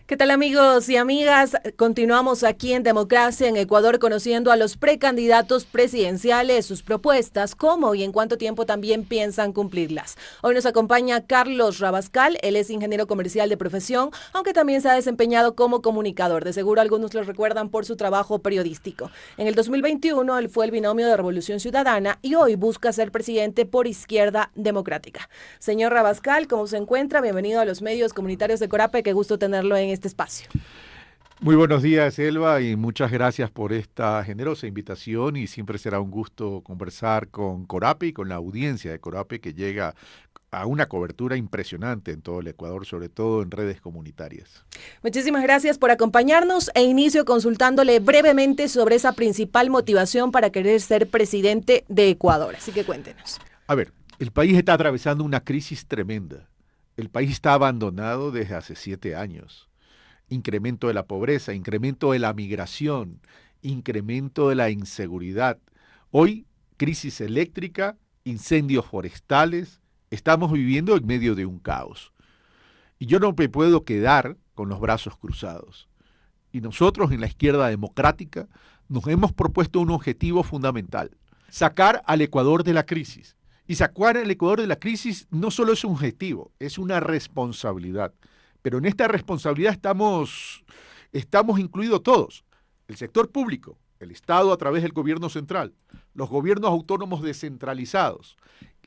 ¿Qué tal, amigos y amigas? Continuamos aquí en Democracia en Ecuador conociendo a los precandidatos presidenciales, sus propuestas, cómo y en cuánto tiempo también piensan cumplirlas. Hoy nos acompaña Carlos Rabascal, él es ingeniero comercial de profesión, aunque también se ha desempeñado como comunicador. De seguro algunos lo recuerdan por su trabajo periodístico. En el 2021 él fue el binomio de Revolución Ciudadana y hoy busca ser presidente por Izquierda Democrática. Señor Rabascal, ¿cómo se encuentra? Bienvenido a los medios comunitarios de Corape, qué gusto tenerlo en este espacio. Muy buenos días, Elba, y muchas gracias por esta generosa invitación, y siempre será un gusto conversar con Corape y con la audiencia de Corape, que llega a una cobertura impresionante en todo el Ecuador, sobre todo en redes comunitarias. Muchísimas gracias por acompañarnos e inicio consultándole brevemente sobre esa principal motivación para querer ser presidente de Ecuador. Así que cuéntenos. A ver, el país está atravesando una crisis tremenda. El país está abandonado desde hace 7 años. Incremento de la pobreza, incremento de la migración, incremento de la inseguridad. Hoy, crisis eléctrica, incendios forestales, estamos viviendo en medio de un caos. Y yo no me puedo quedar con los brazos cruzados. Y nosotros en la Izquierda Democrática nos hemos propuesto un objetivo fundamental: sacar al Ecuador de la crisis. Y sacar al Ecuador de la crisis no solo es un objetivo, es una responsabilidad. Pero en esta responsabilidad estamos incluidos todos: el sector público, el Estado a través del gobierno central, los gobiernos autónomos descentralizados,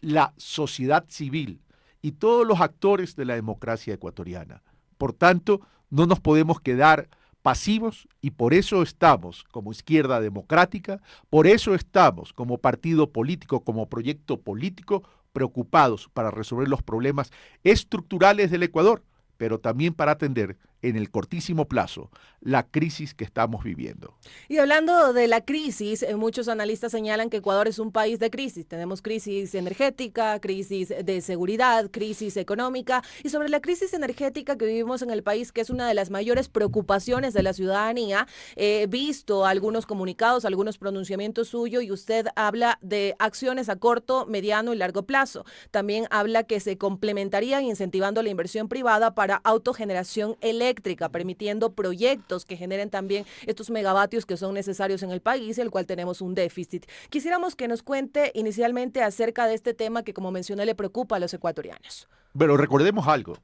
la sociedad civil y todos los actores de la democracia ecuatoriana. Por tanto, no nos podemos quedar pasivos, y por eso estamos como Izquierda Democrática, por eso estamos como partido político, como proyecto político, preocupados para resolver los problemas estructurales del Ecuador, pero también para atender en el cortísimo plazo la crisis que estamos viviendo. Y hablando de la crisis, muchos analistas señalan que Ecuador es un país de crisis. Tenemos crisis energética, crisis de seguridad, crisis económica. Y sobre la crisis energética que vivimos en el país, que es una de las mayores preocupaciones de la ciudadanía, he visto algunos comunicados, algunos pronunciamientos suyos, y usted habla de acciones a corto, mediano y largo plazo. También habla que se complementarían incentivando la inversión privada para autogeneración eléctrica, permitiendo proyectos que generen también estos megavatios que son necesarios en el país, el cual tenemos un déficit. Quisiéramos que nos cuente inicialmente acerca de este tema que, como mencioné, le preocupa a los ecuatorianos. Pero recordemos algo: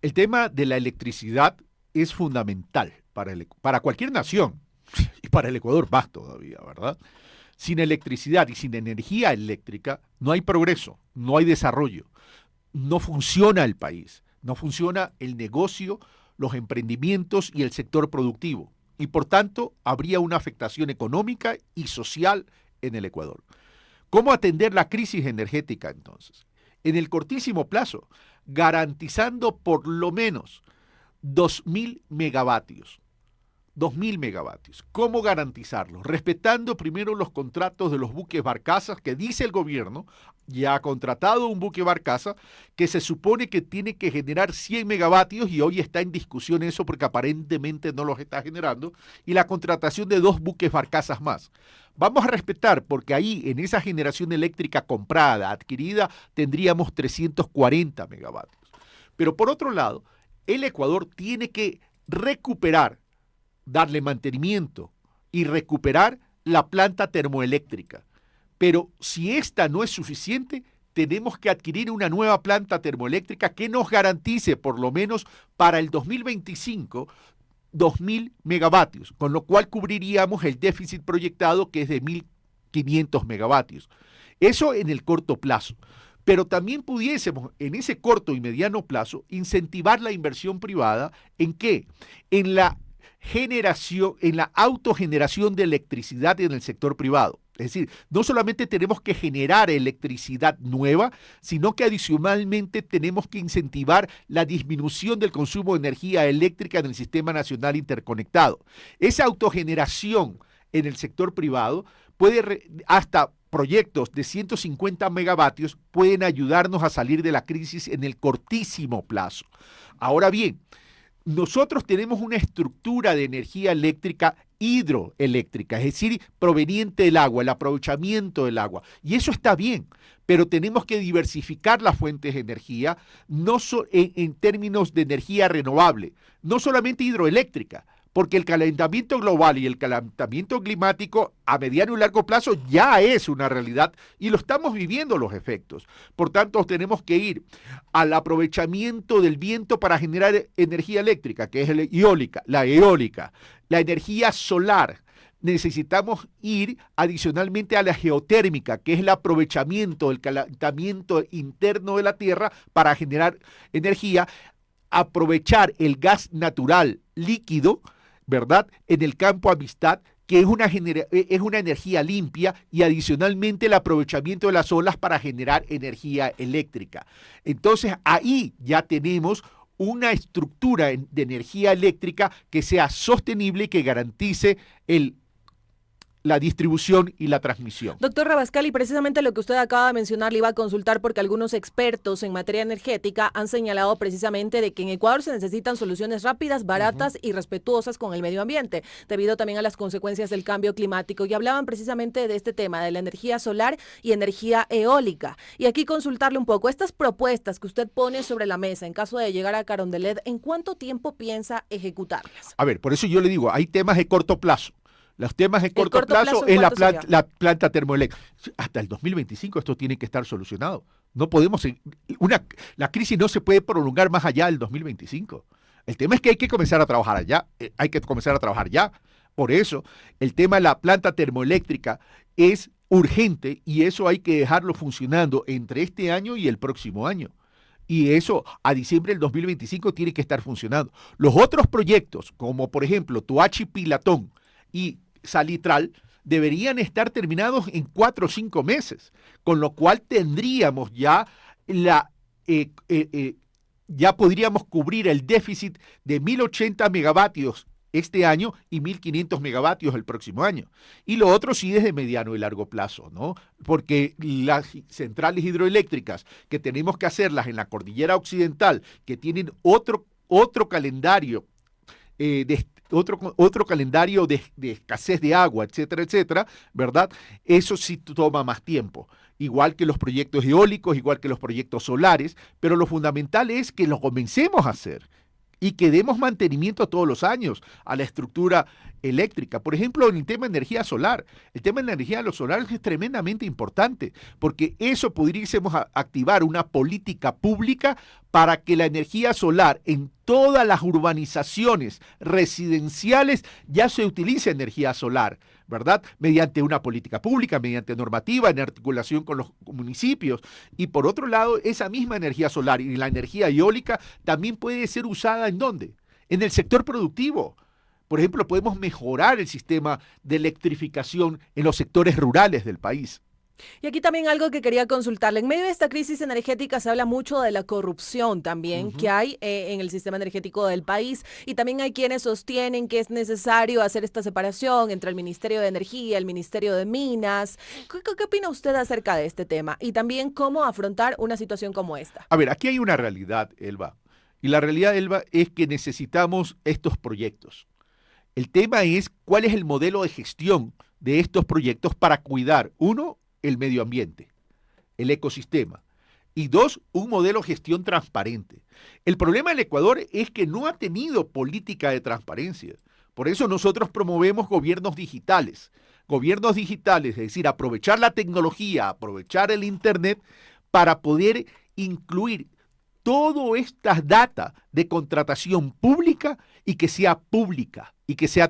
el tema de la electricidad es fundamental para cualquier nación, y para el Ecuador más todavía, ¿verdad? Sin electricidad y sin energía eléctrica no hay progreso, no hay desarrollo, no funciona el país, no funciona el negocio, los emprendimientos y el sector productivo, y por tanto habría una afectación económica y social en el Ecuador. ¿Cómo atender la crisis energética entonces? En el cortísimo plazo, garantizando por lo menos 2.000 megavatios. 2.000 megavatios. ¿Cómo garantizarlo? Respetando primero los contratos de los buques barcazas, que dice el gobierno, ya ha contratado un buque barcaza que se supone que tiene que generar 100 megavatios, y hoy está en discusión eso porque aparentemente no los está generando, y la contratación de 2 buques barcazas más. Vamos a respetar, porque ahí en esa generación eléctrica comprada, adquirida, tendríamos 340 megavatios. Pero por otro lado, el Ecuador tiene que recuperar, darle mantenimiento y recuperar la planta termoeléctrica. Pero si esta no es suficiente, tenemos que adquirir una nueva planta termoeléctrica que nos garantice por lo menos para el 2025 2.000 megavatios, con lo cual cubriríamos el déficit proyectado, que es de 1.500 megavatios. Eso en el corto plazo. Pero también pudiésemos en ese corto y mediano plazo incentivar la inversión privada. ¿En qué? En la en la autogeneración de electricidad en el sector privado. Es decir, no solamente tenemos que generar electricidad nueva, sino que adicionalmente tenemos que incentivar la disminución del consumo de energía eléctrica en el Sistema Nacional Interconectado. Esa autogeneración en el sector privado hasta proyectos de 150 megavatios pueden ayudarnos a salir de la crisis en el cortísimo plazo. Ahora bien, nosotros tenemos una estructura de energía eléctrica hidroeléctrica, es decir, proveniente del agua, el aprovechamiento del agua. Y eso está bien, pero tenemos que diversificar las fuentes de energía en términos de energía renovable, no solamente hidroeléctrica, porque el calentamiento global y el calentamiento climático a mediano y largo plazo ya es una realidad y lo estamos viviendo los efectos. Por tanto, tenemos que ir al aprovechamiento del viento para generar energía eléctrica, que es la eólica, la energía solar. Necesitamos ir adicionalmente a la geotérmica, que es el aprovechamiento del calentamiento interno de la Tierra para generar energía, aprovechar el gas natural líquido, ¿verdad?, en el campo Amistad, que es una energía limpia, y adicionalmente el aprovechamiento de las olas para generar energía eléctrica. Entonces ahí ya tenemos una estructura de energía eléctrica que sea sostenible y que garantice la distribución y la transmisión. Doctor Rabascal, y precisamente lo que usted acaba de mencionar le iba a consultar porque algunos expertos en materia energética han señalado precisamente de que en Ecuador se necesitan soluciones rápidas, baratas y respetuosas con el medio ambiente, debido también a las consecuencias del cambio climático. Y hablaban precisamente de este tema, de la energía solar y energía eólica. Y aquí consultarle un poco, estas propuestas que usted pone sobre la mesa en caso de llegar a Carondelet, ¿en cuánto tiempo piensa ejecutarlas? A ver, por eso yo le digo, hay temas de corto plazo. Los temas de corto plazo es la planta termoeléctrica. Hasta el 2025 esto tiene que estar solucionado. No podemos, la crisis no se puede prolongar más allá del 2025. El tema es que hay que comenzar a trabajar ya. Por eso, el tema de la planta termoeléctrica es urgente y eso hay que dejarlo funcionando entre este año y el próximo año. Y eso a diciembre del 2025 tiene que estar funcionando. Los otros proyectos, como por ejemplo Toachi Pilatón y Salitral, deberían estar terminados en 4 o 5 meses, con lo cual tendríamos ya ya podríamos cubrir el déficit de 1080 megavatios este año y 1500 megavatios el próximo año. Y lo otro sí es de mediano y largo plazo, ¿no? Porque las centrales hidroeléctricas que tenemos que hacerlas en la cordillera occidental, que tienen otro calendario otro calendario de escasez de agua, etcétera, etcétera, ¿verdad? Eso sí toma más tiempo. Igual que los proyectos eólicos, igual que los proyectos solares, pero lo fundamental es que lo comencemos a hacer y que demos mantenimiento todos los años a la estructura eléctrica. Por ejemplo, en el tema de energía solar. El tema de la energía solar es tremendamente importante porque eso pudiésemos activar una política pública para que la energía solar en todas las urbanizaciones residenciales ya se utilice energía solar, ¿verdad? Mediante una política pública, mediante normativa, en articulación con los municipios. Y por otro lado, esa misma energía solar y la energía eólica también puede ser usada ¿en dónde? En el sector productivo. Por ejemplo, podemos mejorar el sistema de electrificación en los sectores rurales del país. Y aquí también algo que quería consultarle. En medio de esta crisis energética se habla mucho de la corrupción también que hay en el sistema energético del país, y también hay quienes sostienen que es necesario hacer esta separación entre el Ministerio de Energía, el Ministerio de Minas. ¿Qué opina usted acerca de este tema? Y también cómo afrontar una situación como esta. A ver, aquí hay una realidad, Elba. Y la realidad, Elba, es que necesitamos estos proyectos. El tema es cuál es el modelo de gestión de estos proyectos para cuidar, uno, el medio ambiente, el ecosistema, y dos, un modelo de gestión transparente. El problema del Ecuador es que no ha tenido política de transparencia. Por eso nosotros promovemos gobiernos digitales. Gobiernos digitales, es decir, aprovechar la tecnología, aprovechar el Internet para poder incluir toda esta data de contratación pública y que sea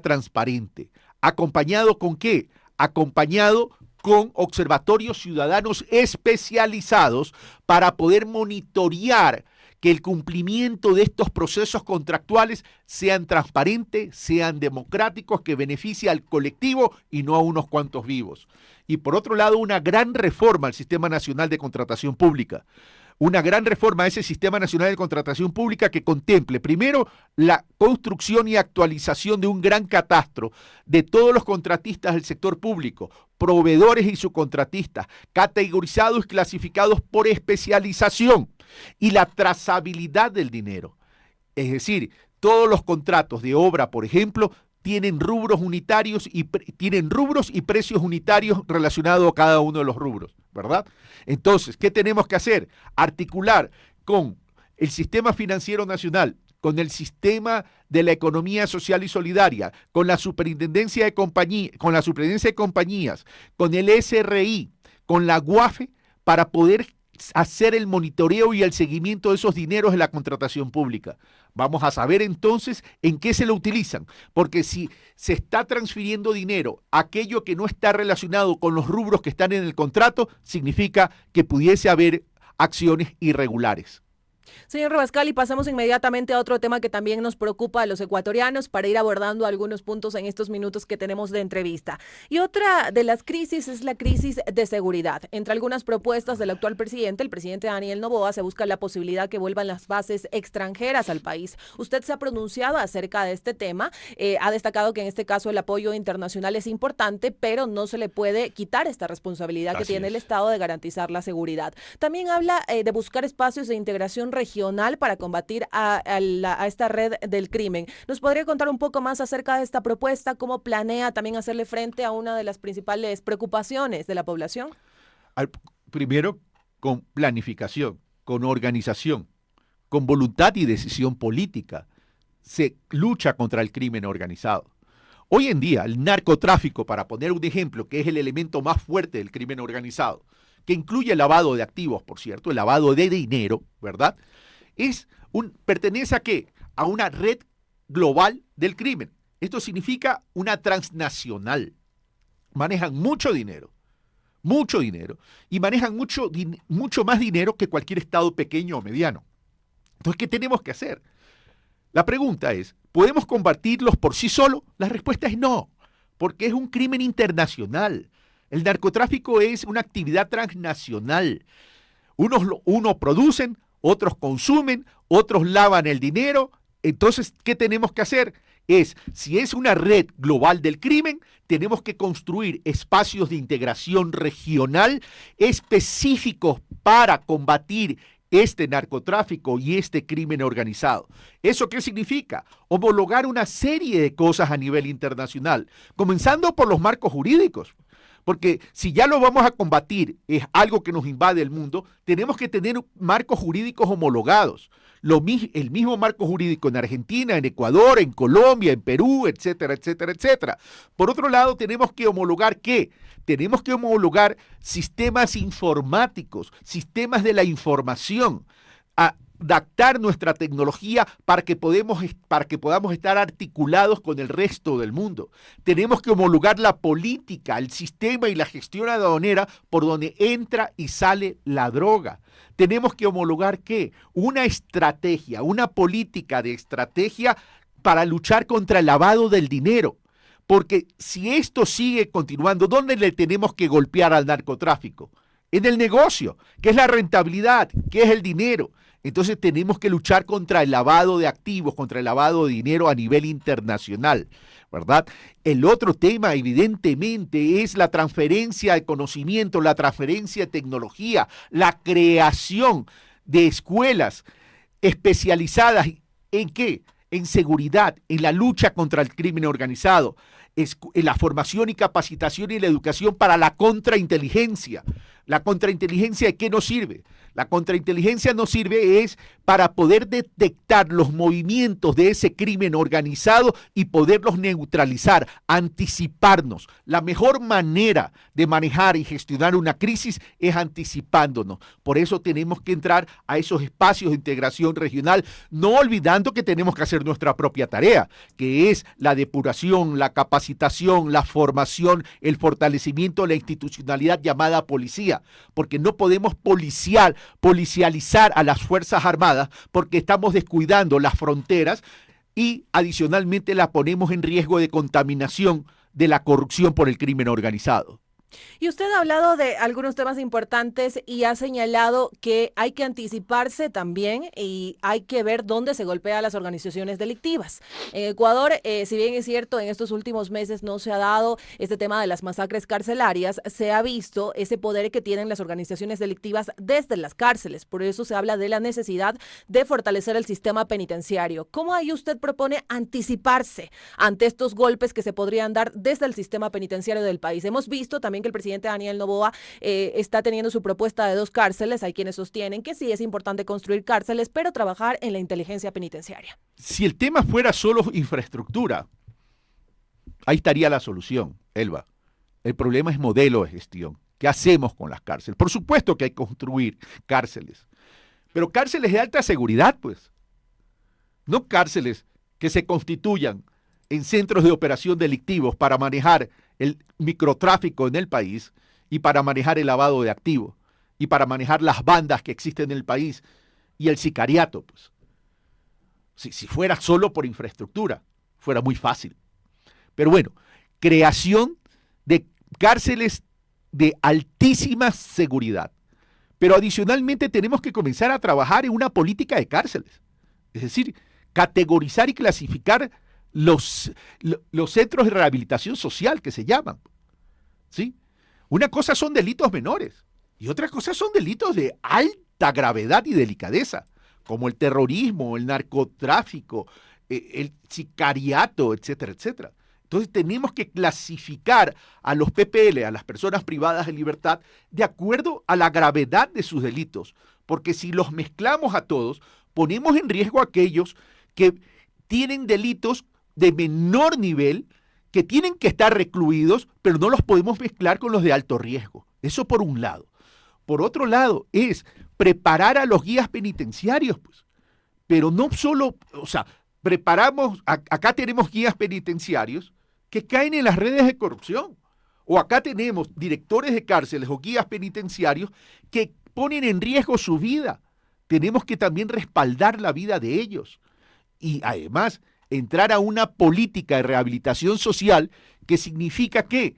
transparente. ¿Acompañado con qué? Acompañado con observatorios ciudadanos especializados para poder monitorear que el cumplimiento de estos procesos contractuales sean transparentes, sean democráticos, que beneficie al colectivo y no a unos cuantos vivos. Y por otro lado, una gran reforma al Sistema Nacional de Contratación Pública. Una gran reforma a ese Sistema Nacional de Contratación Pública que contemple, primero, la construcción y actualización de un gran catastro de todos los contratistas del sector público, proveedores y subcontratistas, categorizados y clasificados por especialización, y la trazabilidad del dinero. Es decir, todos los contratos de obra, por ejemplo, tienen rubros unitarios y tienen rubros y precios unitarios relacionados a cada uno de los rubros, ¿verdad? Entonces, ¿qué tenemos que hacer? Articular con el sistema financiero nacional, con el sistema de la economía social y solidaria, con la superintendencia de compañías, con el SRI, con la UAFE, para poder hacer el monitoreo y el seguimiento de esos dineros en la contratación pública. Vamos a saber entonces en qué se lo utilizan, porque si se está transfiriendo dinero, aquello que no está relacionado con los rubros que están en el contrato, significa que pudiese haber acciones irregulares. Señor Rabascal, pasamos inmediatamente a otro tema que también nos preocupa a los ecuatorianos para ir abordando algunos puntos en estos minutos que tenemos de entrevista. Y otra de las crisis es la crisis de seguridad. Entre algunas propuestas del actual presidente, el presidente Daniel Noboa, se busca la posibilidad que vuelvan las bases extranjeras al país. Usted se ha pronunciado acerca de este tema, ha destacado que en este caso el apoyo internacional es importante, pero no se le puede quitar esta responsabilidad que tiene el Estado de garantizar la seguridad. También habla de buscar espacios de integración regional para combatir a esta red del crimen. ¿Nos podría contar un poco más acerca de esta propuesta? ¿Cómo planea también hacerle frente a una de las principales preocupaciones de la población? Primero, con planificación, con organización, con voluntad y decisión política, se lucha contra el crimen organizado. Hoy en día, el narcotráfico, para poner un ejemplo, que es el elemento más fuerte del crimen organizado, que incluye el lavado de activos, por cierto, el lavado de dinero, ¿verdad? ¿Pertenece a qué? A una red global del crimen. Esto significa una transnacional. Manejan mucho dinero, y manejan mucho más dinero que cualquier estado pequeño o mediano. Entonces, ¿qué tenemos que hacer? La pregunta es, ¿podemos combatirlos por sí solos? La respuesta es no, porque es un crimen internacional. El narcotráfico es una actividad transnacional. Unos producen, otros consumen, otros lavan el dinero. Entonces, ¿qué tenemos que hacer? Si es una red global del crimen, tenemos que construir espacios de integración regional específicos para combatir este narcotráfico y este crimen organizado. ¿Eso qué significa? Homologar una serie de cosas a nivel internacional, comenzando por los marcos jurídicos. Porque si ya lo vamos a combatir, es algo que nos invade el mundo, tenemos que tener marcos jurídicos homologados. El mismo marco jurídico en Argentina, en Ecuador, en Colombia, en Perú, etcétera, etcétera, etcétera. Por otro lado, tenemos que homologar ¿qué? Tenemos que homologar sistemas informáticos, sistemas de la información, adaptar nuestra tecnología para que podamos estar articulados con el resto del mundo. Tenemos que homologar la política, el sistema y la gestión aduanera por donde entra y sale la droga. Tenemos que homologar ¿qué? Una estrategia, una política de estrategia para luchar contra el lavado del dinero. Porque si esto sigue continuando, ¿dónde le tenemos que golpear al narcotráfico? En el negocio, que es la rentabilidad, que es el dinero. Entonces tenemos que luchar contra el lavado de activos, contra el lavado de dinero a nivel internacional, ¿verdad? El otro tema, evidentemente, es la transferencia de conocimiento, la transferencia de tecnología, la creación de escuelas especializadas ¿en qué? En seguridad, en la lucha contra el crimen organizado, en la formación y capacitación y la educación para la contrainteligencia. ¿La contrainteligencia de qué nos sirve? La contrainteligencia nos sirve para poder detectar los movimientos de ese crimen organizado y poderlos neutralizar, anticiparnos. La mejor manera de manejar y gestionar una crisis es anticipándonos. Por eso tenemos que entrar a esos espacios de integración regional, no olvidando que tenemos que hacer nuestra propia tarea, que es la depuración, la capacitación, la formación, el fortalecimiento de la institucionalidad llamada policía. porque no podemos policializar a las Fuerzas Armadas porque estamos descuidando las fronteras y adicionalmente la ponemos en riesgo de contaminación de la corrupción por el crimen organizado. Y usted ha hablado de algunos temas importantes y ha señalado que hay que anticiparse también y hay que ver dónde se golpea a las organizaciones delictivas. En Ecuador, si bien es cierto, en estos últimos meses no se ha dado este tema de las masacres carcelarias, se ha visto ese poder que tienen las organizaciones delictivas desde las cárceles. Por eso se habla de la necesidad de fortalecer el sistema penitenciario. ¿Cómo ahí usted propone anticiparse ante estos golpes que se podrían dar desde el sistema penitenciario del país? Hemos visto también que el presidente Daniel Noboa está teniendo su propuesta de 2 cárceles. Hay quienes sostienen que sí es importante construir cárceles, pero trabajar en la inteligencia penitenciaria. Si el tema fuera solo infraestructura, ahí estaría la solución, Elba. El problema es modelo de gestión. ¿Qué hacemos con las cárceles? Por supuesto que hay que construir cárceles, pero cárceles de alta seguridad, pues. No cárceles que se constituyan en centros de operación delictivos para manejar el microtráfico en el país y para manejar el lavado de activos y para manejar las bandas que existen en el país y el sicariato. Pues. Si fuera solo por infraestructura, fuera muy fácil. Pero bueno, creación de cárceles de altísima seguridad. Pero adicionalmente tenemos que comenzar a trabajar en una política de cárceles. Es decir, categorizar y clasificar los centros de rehabilitación social que se llaman, ¿sí? Una cosa son delitos menores y otra cosa son delitos de alta gravedad y delicadeza, como el terrorismo, el narcotráfico, el sicariato, etcétera, etcétera. Entonces tenemos que clasificar a los PPL, a las personas privadas de libertad, de acuerdo a la gravedad de sus delitos, porque si los mezclamos a todos, ponemos en riesgo a aquellos que tienen delitos de menor nivel, que tienen que estar recluidos, pero no los podemos mezclar con los de alto riesgo. Eso por un lado. Por otro lado, es preparar a los guías penitenciarios, pues. Pero no solo, o sea, acá tenemos guías penitenciarios que caen en las redes de corrupción. O acá tenemos directores de cárceles o guías penitenciarios que ponen en riesgo su vida. Tenemos que también respaldar la vida de ellos. Y además, entrar a una política de rehabilitación social que significa que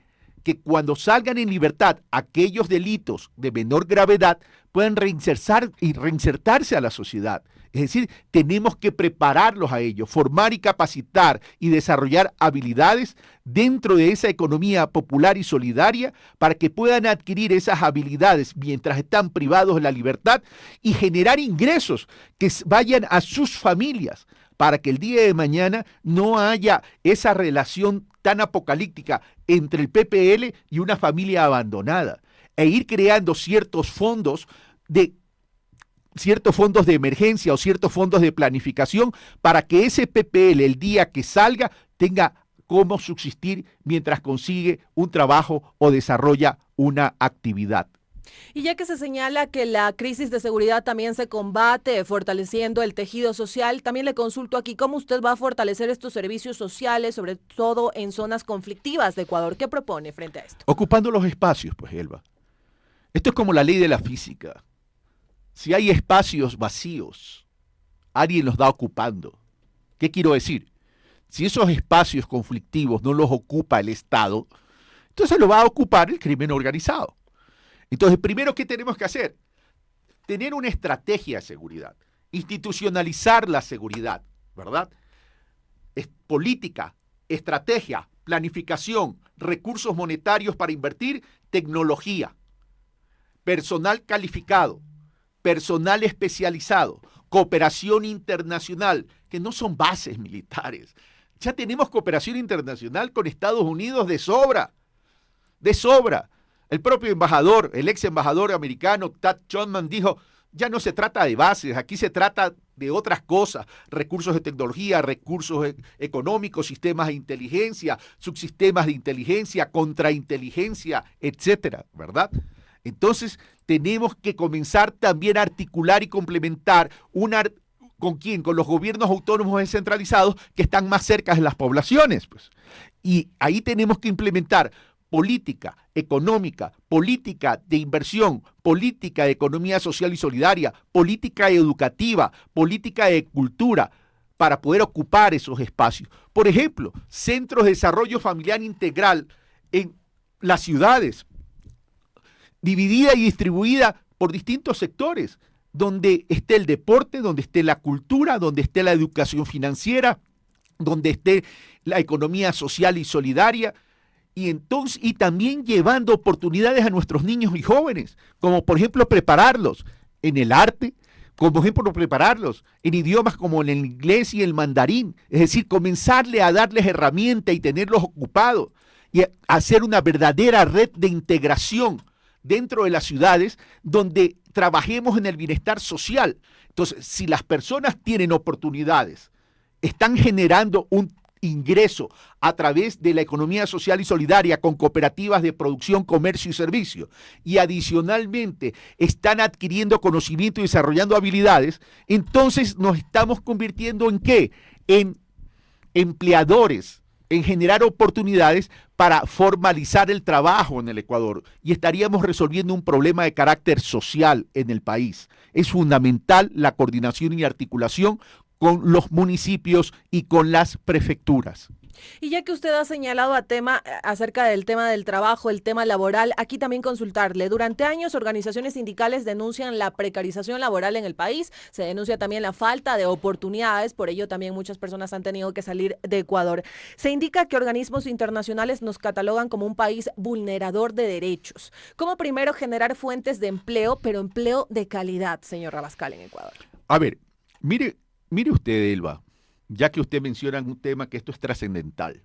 cuando salgan en libertad aquellos delitos de menor gravedad puedan reinsertarse a la sociedad. Es decir, tenemos que prepararlos a ello, formar y capacitar y desarrollar habilidades dentro de esa economía popular y solidaria para que puedan adquirir esas habilidades mientras están privados de la libertad y generar ingresos que vayan a sus familias, para que el día de mañana no haya esa relación tan apocalíptica entre el PPL y una familia abandonada, e ir creando ciertos fondos de emergencia o ciertos fondos de planificación para que ese PPL el día que salga tenga cómo subsistir mientras consigue un trabajo o desarrolla una actividad. Y ya que se señala que la crisis de seguridad también se combate fortaleciendo el tejido social, también le consulto aquí cómo usted va a fortalecer estos servicios sociales, sobre todo en zonas conflictivas de Ecuador. ¿Qué propone frente a esto? Ocupando los espacios, pues, Elba. Esto es como la ley de la física. Si hay espacios vacíos, alguien los va ocupando. ¿Qué quiero decir? Si esos espacios conflictivos no los ocupa el Estado, entonces lo va a ocupar el crimen organizado. Entonces, primero, ¿qué tenemos que hacer? Tener una estrategia de seguridad, institucionalizar la seguridad, ¿verdad? Política, estrategia, planificación, recursos monetarios para invertir, tecnología, personal calificado, personal especializado, cooperación internacional, que no son bases militares. Ya tenemos cooperación internacional con Estados Unidos de sobra, de sobra. El propio embajador, el ex embajador americano, Tad Chonman, dijo, ya no se trata de bases, aquí se trata de otras cosas, recursos de tecnología, recursos económicos, sistemas de inteligencia, subsistemas de inteligencia, contrainteligencia, etcétera, ¿verdad? Entonces, tenemos que comenzar también a articular y complementar ¿con quién? Con los gobiernos autónomos descentralizados que están más cerca de las poblaciones, pues. Y ahí tenemos que implementar política económica, política de inversión, política de economía social y solidaria, política educativa, política de cultura, para poder ocupar esos espacios. Por ejemplo, centros de desarrollo familiar integral en las ciudades, dividida y distribuida por distintos sectores, donde esté el deporte, donde esté la cultura, donde esté la educación financiera, donde esté la economía social y solidaria, y también llevando oportunidades a nuestros niños y jóvenes, como por ejemplo prepararlos en el arte, como por ejemplo prepararlos en idiomas como el inglés y el mandarín, es decir, comenzarle a darles herramientas y tenerlos ocupados y hacer una verdadera red de integración dentro de las ciudades donde trabajemos en el bienestar social. Entonces, si las personas tienen oportunidades, están generando un ingreso a través de la economía social y solidaria con cooperativas de producción, comercio y servicio, y adicionalmente están adquiriendo conocimiento y desarrollando habilidades, entonces nos estamos convirtiendo ¿en qué? En empleadores, en generar oportunidades para formalizar el trabajo en el Ecuador, y estaríamos resolviendo un problema de carácter social en el país. Es fundamental la coordinación y articulación con los municipios y con las prefecturas. Y ya que usted ha señalado acerca del tema del trabajo, el tema laboral, aquí también consultarle. Durante años, organizaciones sindicales denuncian la precarización laboral en el país, se denuncia también la falta de oportunidades, por ello también muchas personas han tenido que salir de Ecuador. Se indica que organismos internacionales nos catalogan como un país vulnerador de derechos. ¿Cómo primero generar fuentes de empleo, pero empleo de calidad, señor Rabascal, en Ecuador? A ver, mire usted, Elba, ya que usted menciona un tema que esto es trascendental.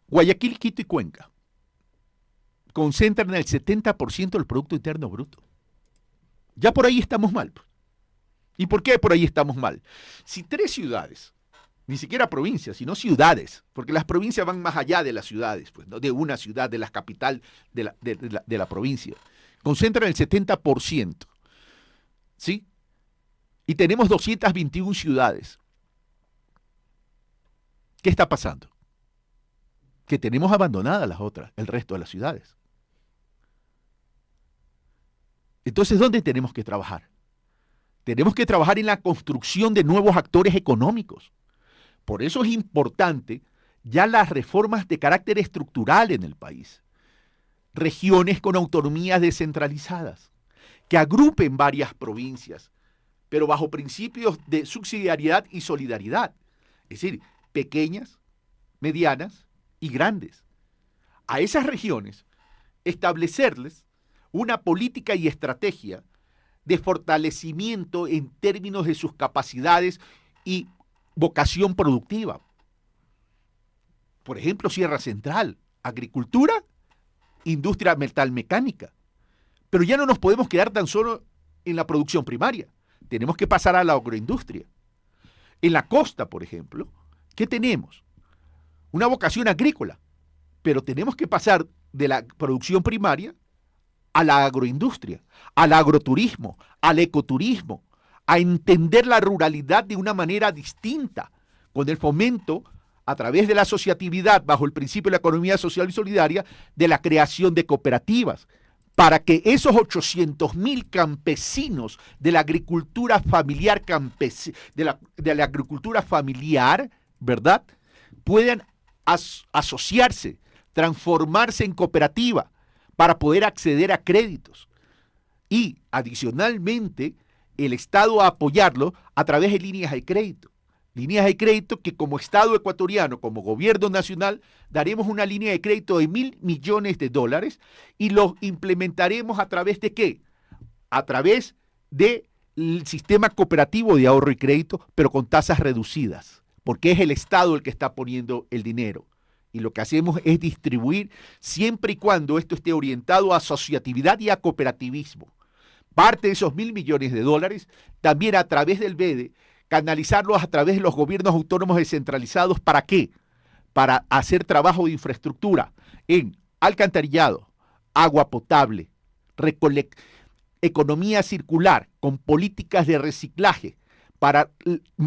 Guayaquil, Quito y Cuenca concentran el 70% del Producto Interno Bruto. Ya por ahí estamos mal. ¿Y por qué por ahí estamos mal? Si 3 ciudades, ni siquiera provincias, sino ciudades, porque las provincias van más allá de las ciudades, pues, ¿no? De una ciudad, de la capital de la provincia, concentran el 70%, ¿sí? Y tenemos 221 ciudades. ¿Qué está pasando? Que tenemos abandonadas las otras, el resto de las ciudades. Entonces, ¿dónde tenemos que trabajar? Tenemos que trabajar en la construcción de nuevos actores económicos. Por eso es importante ya las reformas de carácter estructural en el país. Regiones con autonomías descentralizadas, que agrupen varias provincias, pero bajo principios de subsidiariedad y solidaridad. Es decir, pequeñas, medianas y grandes. A esas regiones, establecerles una política y estrategia de fortalecimiento en términos de sus capacidades y vocación productiva. Por ejemplo, Sierra Central, agricultura, industria metalmecánica. Pero ya no nos podemos quedar tan solo en la producción primaria. Tenemos que pasar a la agroindustria. En la costa, por ejemplo, ¿qué tenemos? Una vocación agrícola, pero tenemos que pasar de la producción primaria a la agroindustria, al agroturismo, al ecoturismo, a entender la ruralidad de una manera distinta, con el fomento, a través de la asociatividad, bajo el principio de la economía social y solidaria, de la creación de cooperativas, para que esos 800,000 campesinos de la agricultura familiar, de la agricultura familiar, ¿verdad?, puedan asociarse, transformarse en cooperativa para poder acceder a créditos. Y, adicionalmente, el Estado a apoyarlo a través de líneas de crédito. Líneas de crédito que como Estado ecuatoriano, como gobierno nacional, daremos una línea de crédito de $1,000 millones y lo implementaremos a través de ¿qué? A través del sistema cooperativo de ahorro y crédito, pero con tasas reducidas, porque es el Estado el que está poniendo el dinero. Y lo que hacemos es distribuir siempre y cuando esto esté orientado a asociatividad y a cooperativismo. Parte de esos $1,000 millones, también a través del BEDE, canalizarlos a través de los gobiernos autónomos descentralizados. ¿Para qué? Para hacer trabajo de infraestructura en alcantarillado, agua potable, economía circular, con políticas de reciclaje, para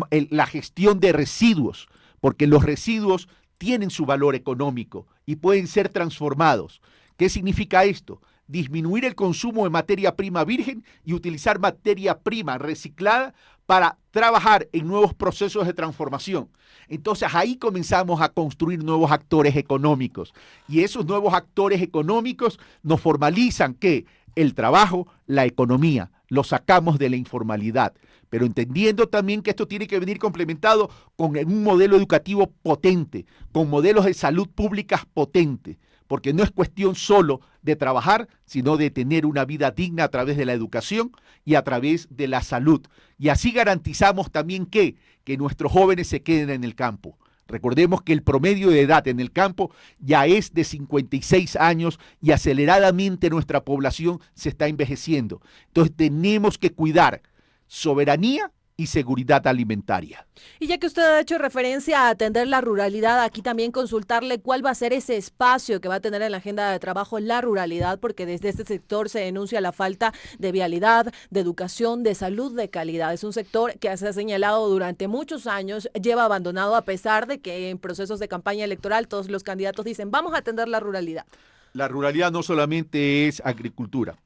la gestión de residuos, porque los residuos tienen su valor económico y pueden ser transformados. ¿Qué significa esto? Disminuir el consumo de materia prima virgen y utilizar materia prima reciclada para trabajar en nuevos procesos de transformación. Entonces ahí comenzamos a construir nuevos actores económicos y esos nuevos actores económicos nos formalizan que el trabajo, la economía, lo sacamos de la informalidad, pero entendiendo también que esto tiene que venir complementado con un modelo educativo potente, con modelos de salud pública potentes, porque no es cuestión solo de trabajar, sino de tener una vida digna a través de la educación y a través de la salud. Y así garantizamos también que nuestros jóvenes se queden en el campo. Recordemos que el promedio de edad en el campo ya es de 56 años y aceleradamente nuestra población se está envejeciendo. Entonces tenemos que cuidar soberanía y seguridad alimentaria. Y ya que usted ha hecho referencia a atender la ruralidad, aquí también consultarle cuál va a ser ese espacio que va a tener en la agenda de trabajo la ruralidad, porque desde este sector se denuncia la falta de vialidad, de educación, de salud de calidad. Es un sector que se ha señalado durante muchos años, lleva abandonado a pesar de que en procesos de campaña electoral todos los candidatos dicen vamos a atender la ruralidad. La ruralidad no solamente es agricultura,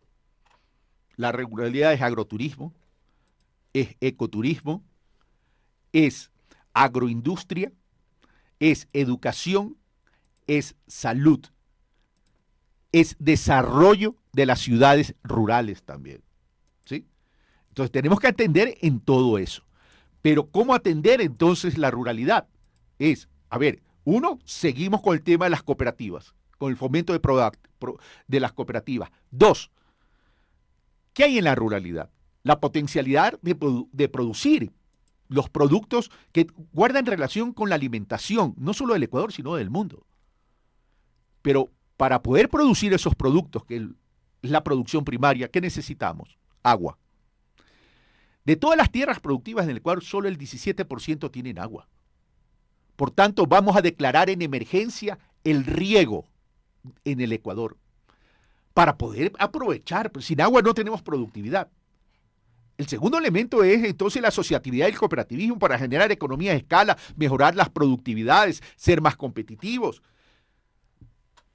la ruralidad es agroturismo, es ecoturismo, es agroindustria, es educación, es salud, es desarrollo de las ciudades rurales también, ¿sí? Entonces tenemos que atender en todo eso. Pero ¿cómo atender entonces la ruralidad? Uno, seguimos con el tema de las cooperativas, con el fomento de las cooperativas. Dos, ¿qué hay en la ruralidad? La potencialidad de producir los productos que guardan relación con la alimentación, no solo del Ecuador, sino del mundo. Pero para poder producir esos productos, que es la producción primaria, ¿qué necesitamos? Agua. De todas las tierras productivas en el Ecuador, solo el 17% tienen agua. Por tanto, vamos a declarar en emergencia el riego en el Ecuador para poder aprovechar. Pues sin agua no tenemos productividad. El segundo elemento es entonces la asociatividad y el cooperativismo para generar economía de escala, mejorar las productividades, ser más competitivos,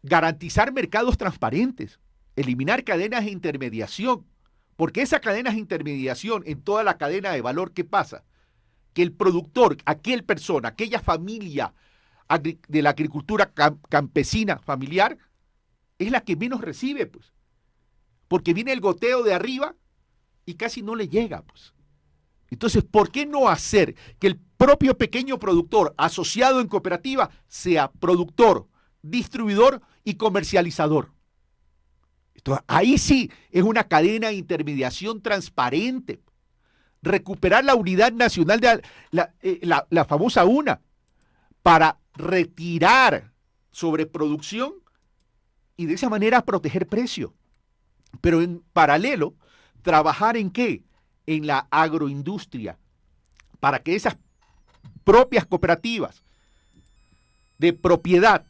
garantizar mercados transparentes, eliminar cadenas de intermediación, porque esas cadenas de intermediación en toda la cadena de valor, ¿qué pasa? Que el productor, aquella familia de la agricultura campesina familiar, es la que menos recibe, pues, porque viene el goteo de arriba y casi no le llega, pues. Entonces, ¿por qué no hacer que el propio pequeño productor asociado en cooperativa sea productor, distribuidor y comercializador? Entonces, ahí sí es una cadena de intermediación transparente. Recuperar la unidad nacional de la famosa UNA para retirar sobreproducción y de esa manera proteger precio. Pero en paralelo, ¿trabajar en qué? En la agroindustria, para que esas propias cooperativas de propiedad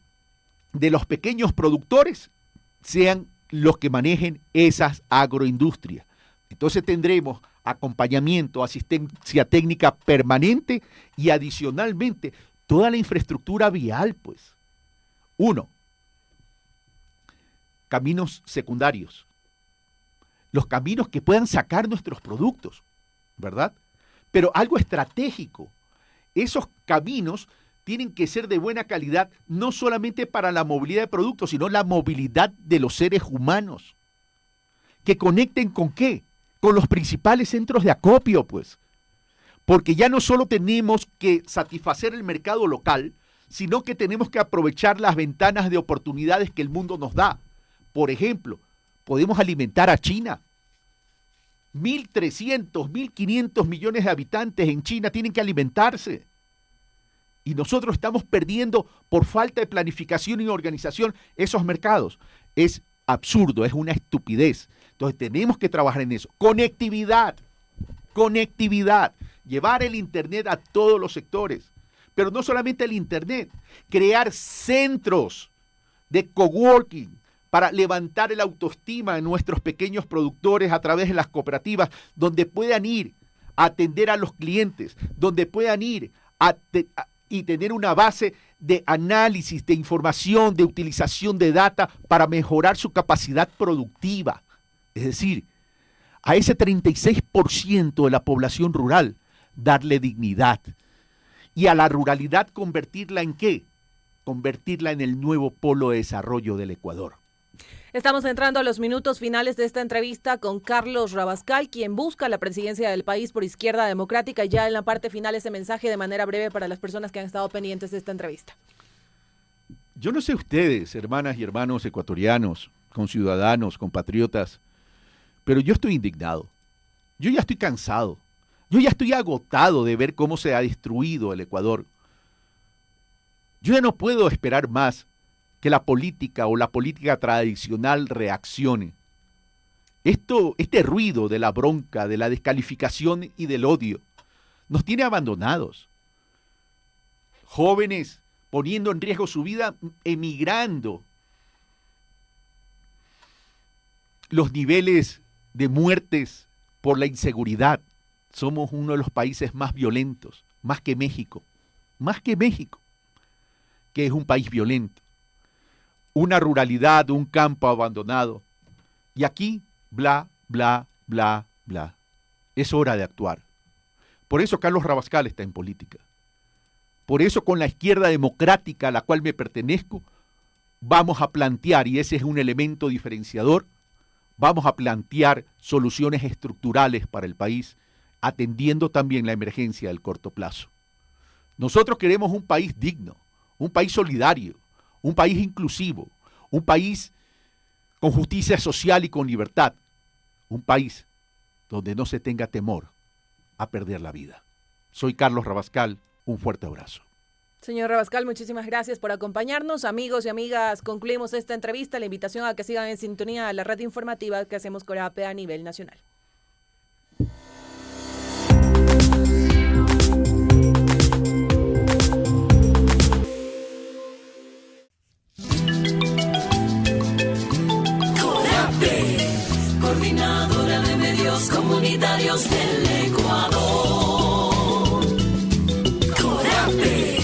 de los pequeños productores sean los que manejen esas agroindustrias. Entonces tendremos acompañamiento, asistencia técnica permanente y adicionalmente toda la infraestructura vial, pues. Uno, caminos secundarios. Los caminos que puedan sacar nuestros productos, ¿verdad? Pero algo estratégico. Esos caminos tienen que ser de buena calidad, no solamente para la movilidad de productos, sino la movilidad de los seres humanos. Que conecten ¿con qué? Con los principales centros de acopio, pues. Porque ya no solo tenemos que satisfacer el mercado local, sino que tenemos que aprovechar las ventanas de oportunidades que el mundo nos da. Por ejemplo, podemos alimentar a China. 1.300, 1.500 millones de habitantes en China tienen que alimentarse. Y nosotros estamos perdiendo por falta de planificación y organización esos mercados. Es absurdo, es una estupidez. Entonces tenemos que trabajar en eso. Conectividad, llevar el Internet a todos los sectores. Pero no solamente el Internet, crear centros de coworking, para levantar el autoestima de nuestros pequeños productores a través de las cooperativas, donde puedan ir a atender a los clientes, donde puedan ir a y tener una base de análisis, de información, de utilización de data para mejorar su capacidad productiva. Es decir, a ese 36% de la población rural, darle dignidad. Y a la ruralidad convertirla ¿en qué? Convertirla en el nuevo polo de desarrollo del Ecuador. Estamos entrando a los minutos finales de esta entrevista con Carlos Rabascal, quien busca la presidencia del país por Izquierda Democrática. Ya en la parte final ese mensaje de manera breve para las personas que han estado pendientes de esta entrevista. Yo no sé ustedes, hermanas y hermanos ecuatorianos, conciudadanos, compatriotas, pero yo estoy indignado. Yo ya estoy cansado. Yo ya estoy agotado de ver cómo se ha destruido el Ecuador. Yo ya no puedo esperar más que la política o la política tradicional reaccione. Este ruido de la bronca, de la descalificación y del odio, nos tiene abandonados. Jóvenes poniendo en riesgo su vida, emigrando. Los niveles de muertes por la inseguridad. Somos uno de los países más violentos, más que México, que es un país violento. Una ruralidad, un campo abandonado. Y aquí, bla, bla, bla, bla. Es hora de actuar. Por eso Carlos Rabascal está en política. Por eso con la Izquierda Democrática a la cual me pertenezco, vamos a plantear, y ese es un elemento diferenciador, vamos a plantear soluciones estructurales para el país, atendiendo también la emergencia del corto plazo. Nosotros queremos un país digno, un país solidario, un país inclusivo, un país con justicia social y con libertad, un país donde no se tenga temor a perder la vida. Soy Carlos Rabascal, un fuerte abrazo. Señor Rabascal, muchísimas gracias por acompañarnos. Amigos y amigas, concluimos esta entrevista. La invitación a que sigan en sintonía a la red informativa que hacemos con APE a nivel nacional. Coordinadora de Medios Comunitarios del Ecuador. CORAPE.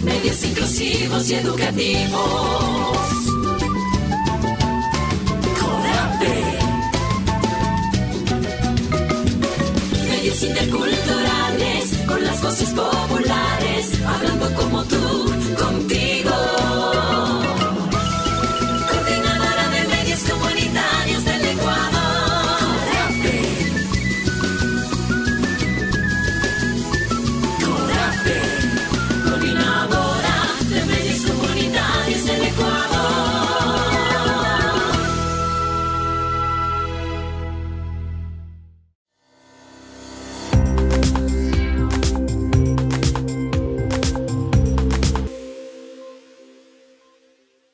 Medios inclusivos y educativos. CORAPE. Medios interculturales con las voces populares.